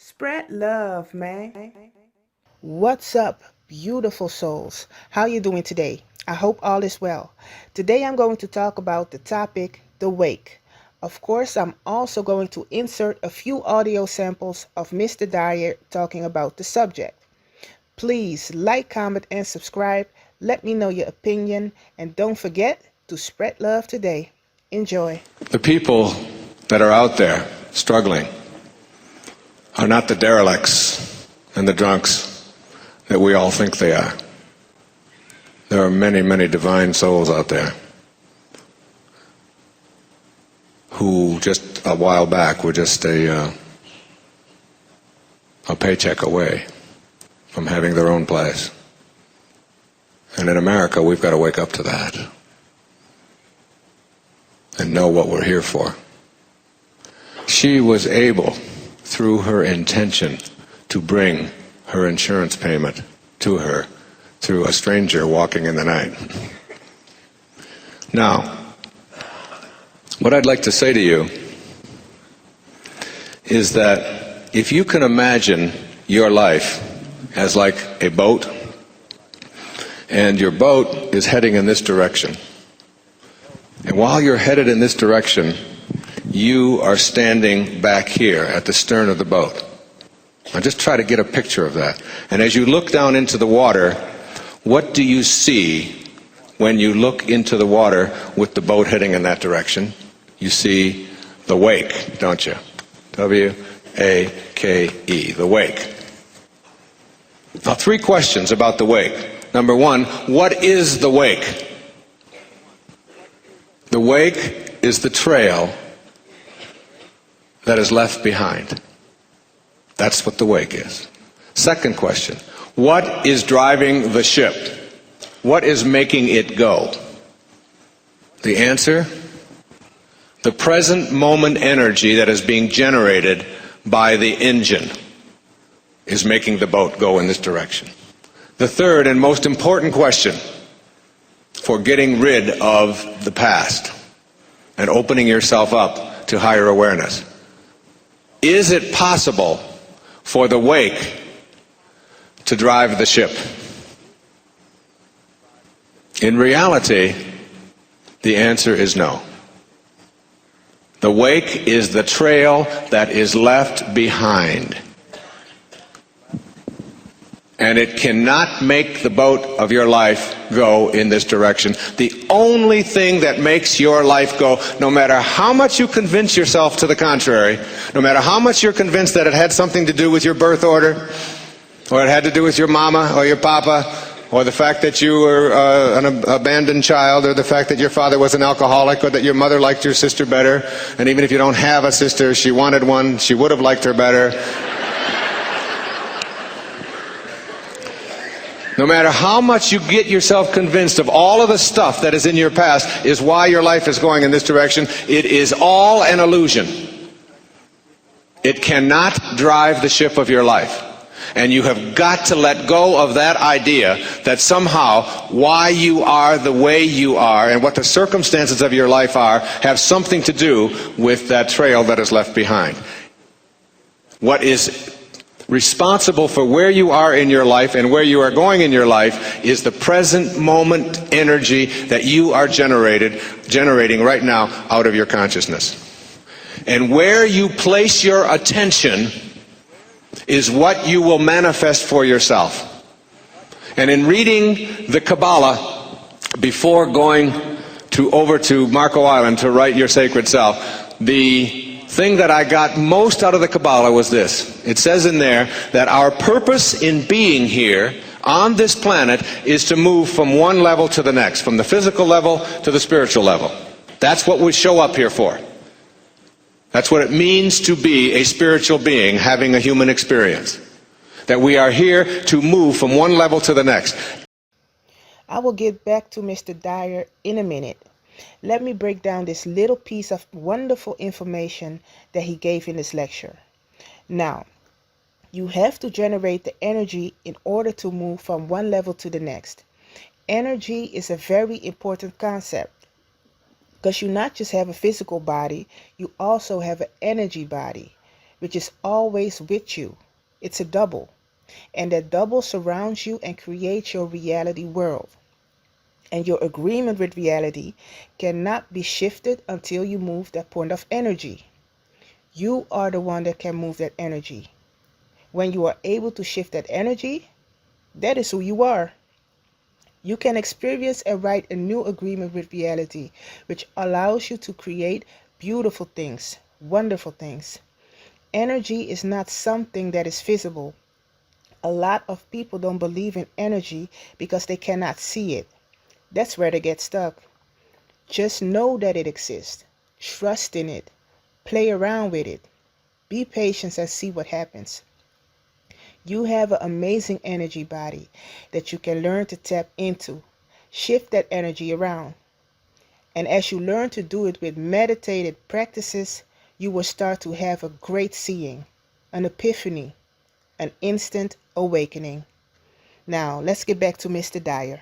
Spread love, man. What's up, beautiful souls? How you doing today? I hope all is well. Today I'm going to talk about the topic, the wake. Of course, I'm also going to insert a few audio samples of Mr. DYER talking about the subject. Please like, comment, and subscribe. Let me know your opinion, and don't forget to spread love today. Enjoy. The people that are out there struggling are not the derelicts and the drunks that we all think they are. There are many, many divine souls out there who just a while back were just a paycheck away from having their own place. And in America, we've got to wake up to that and know what we're here for. She was able, through her intention, to bring her insurance payment to her through a stranger walking in the night. Now, what I'd like to say to you is that if you can imagine your life as like a boat, and your boat is heading in this direction, and while you're headed in this direction, you are standing back here at the stern of the boat. Now just try to get a picture of that. And as you look down into the water, what do you see when you look into the water with the boat heading in that direction? You see the wake, don't you? W-A-K-E, the wake. Now, 3 questions about the wake. Number 1, what is the wake? The wake is the trail that is left behind. That's what the wake is. Second question, what is driving the ship? What is making it go? The answer, the present moment energy that is being generated by the engine is making the boat go in this direction. The third and most important question for getting rid of the past and opening yourself up to higher awareness. Is it possible for the wake to drive the ship? In reality, the answer is no. The wake is the trail that is left behind. And it cannot make the boat of your life go in this direction. The only thing that makes your life go, no matter how much you convince yourself to the contrary, no matter how much you're convinced that it had something to do with your birth order, or it had to do with your mama or your papa, or the fact that you were an abandoned child, or the fact that your father was an alcoholic, or that your mother liked your sister better, and even if you don't have a sister, she wanted one, she would have liked her better. No matter how much you get yourself convinced of all of the stuff that is in your past is why your life is going in this direction, it is all an illusion. It cannot drive the ship of your life. And you have got to let go of that idea that somehow why you are the way you are and what the circumstances of your life are have something to do with that trail that is left behind. What is responsible for where you are in your life and where you are going in your life is the present moment energy that you are generating right now out of your consciousness. And where you place your attention is what you will manifest for yourself. And in reading the Kabbalah before going over to Marco Island to write Your Sacred Self, the thing that I got most out of the Kabbalah was this. It says in there that our purpose in being here on this planet is to move from one level to the next, from the physical level to the spiritual level. That's what we show up here for. That's what it means to be a spiritual being having a human experience. That we are here to move from one level to the next. I will get back to Mr. DYER in a minute. Let me break down this little piece of wonderful information that he gave in this lecture. Now, you have to generate the energy in order to move from one level to the next. Energy is a very important concept because you not just have a physical body, you also have an energy body, which is always with you. It's a double. And that double surrounds you and creates your reality world. And your agreement with reality cannot be shifted until you move that point of energy. You are the one that can move that energy. When you are able to shift that energy, that is who you are. You can experience and write a new agreement with reality, which allows you to create beautiful things, wonderful things. Energy is not something that is visible. A lot of people don't believe in energy because they cannot see it. That's where they get stuck. Just know that it exists. Trust in it. Play around with it. Be patient and see what happens. You have an amazing energy body that you can learn to tap into. Shift that energy around. And as you learn to do it with meditated practices, you will start to have a great seeing, an epiphany, an instant awakening. Now, let's get back to Mr. DYER.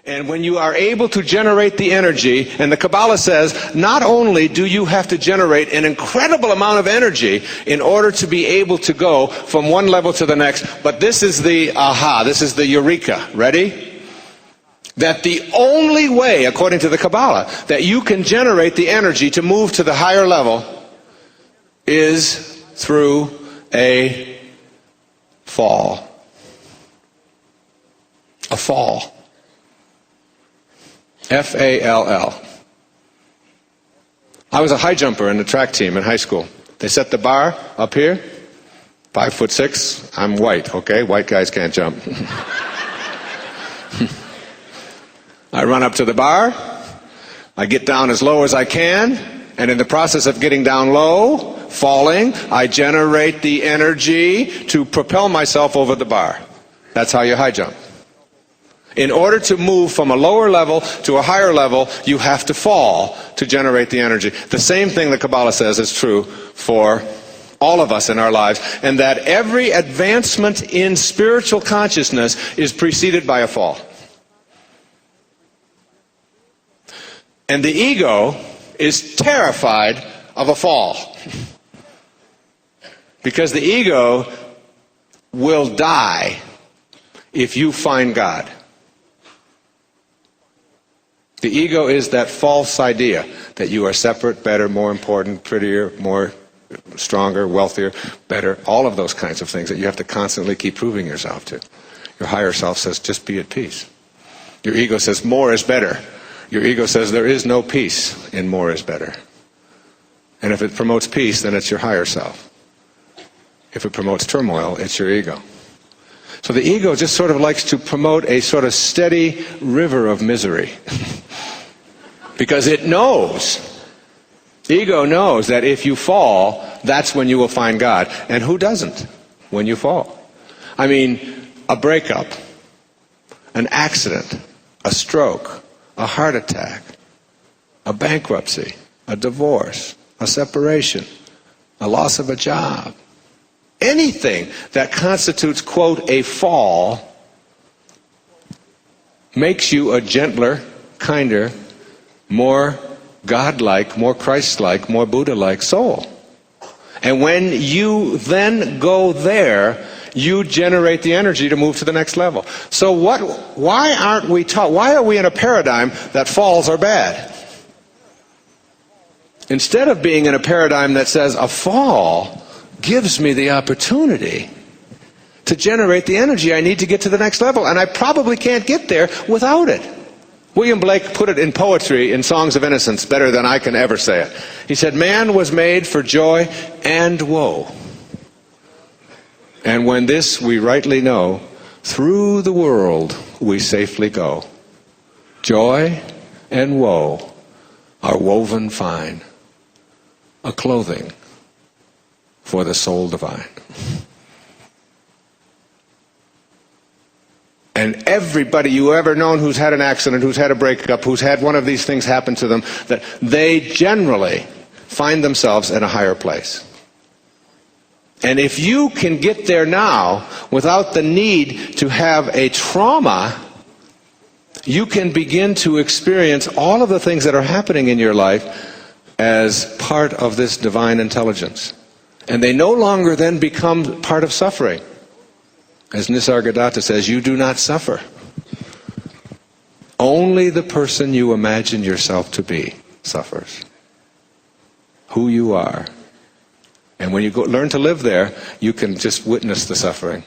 And when you are able to generate the energy, and the Kabbalah says, not only do you have to generate an incredible amount of energy in order to be able to go from one level to the next, but this is the aha, this is the eureka. Ready? That the only way, according to the Kabbalah, that you can generate the energy to move to the higher level is through a fall. A fall. F-A-L-L. I was a high jumper in the track team in high school. They set the bar up here, 5'6". I'm white, okay? White guys can't jump. I run up to the bar, I get down as low as I can, and in the process of getting down low, falling, I generate the energy to propel myself over the bar. That's how you high jump. In order to move from a lower level to a higher level, you have to fall to generate the energy. The same thing the Kabbalah says is true for all of us in our lives, and that every advancement in spiritual consciousness is preceded by a fall. And the ego is terrified of a fall. Because the ego will die if you find God. The ego is that false idea that you are separate, better, more important, prettier, more stronger, wealthier, better, all of those kinds of things that you have to constantly keep proving yourself to. Your higher self says, just be at peace. Your ego says, more is better. Your ego says, there is no peace in more is better. And if it promotes peace, then it's your higher self. If it promotes turmoil, it's your ego. So the ego just sort of likes to promote a sort of steady river of misery. Because it knows, ego knows that if you fall, that's when you will find God. And who doesn't when you fall? I mean, a breakup, an accident, a stroke, a heart attack, a bankruptcy, a divorce, a separation, a loss of a job. Anything that constitutes, quote, a fall makes you a gentler, kinder, more God-like, more Christ-like, more Buddha-like soul. And when you then go there, you generate the energy to move to the next level. So why aren't we taught? Why are we in a paradigm that falls are bad? Instead of being in a paradigm that says a fall gives me the opportunity to generate the energy I need to get to the next level, and I probably can't get there without it. William Blake put it in poetry, in Songs of Innocence, better than I can ever say it. He said, man was made for joy and woe. And when this we rightly know, through the world we safely go. Joy and woe are woven fine, a clothing for the soul divine. And everybody you ever known who's had an accident, who's had a breakup, who's had one of these things happen to them, that they generally find themselves in a higher place. And if you can get there now without the need to have a trauma, you can begin to experience all of the things that are happening in your life as part of this divine intelligence. And they no longer then become part of suffering. As Nisargadatta says, you do not suffer. Only the person you imagine yourself to be suffers. Who you are. And when you learn to live there, you can just witness the suffering.